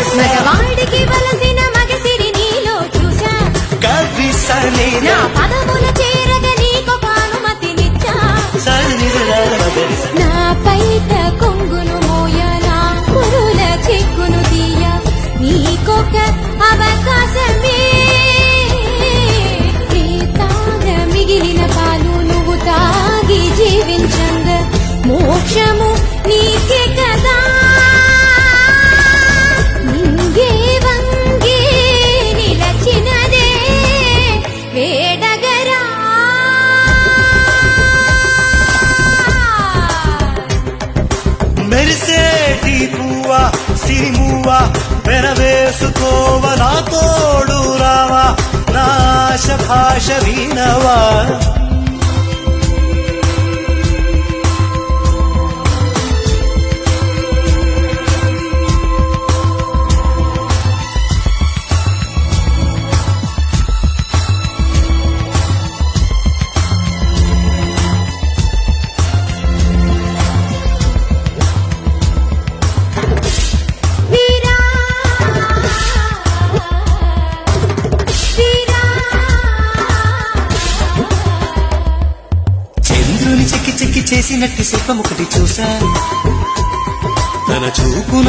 మగవాడికి వలసిన మగసిరి నీలో చూసా కవిసనే నా పదముల చేరగ నీకొక అనుమతినిచ్చా నా పైట కొంగును మోయ నా కురుల చెక్కును తీయ నీకొక అవకాశమే నీ తాగ మిగిలిన పాలు నువ్వు తాగి జీవించంగ మోక్షము నీకే కదా నింగే వంగే నిలచినదే వేడగరా మెరిసేటి పువ్వా సిరిమువ్వా వెనవేసుకోవ నా తోడు రావా నాశ భాష వినవా వీరా వీరా చంద్రుని చెక్కి చెక్కి చేసినట్టు శిల్పం ఒకటి చూసా తన చూపున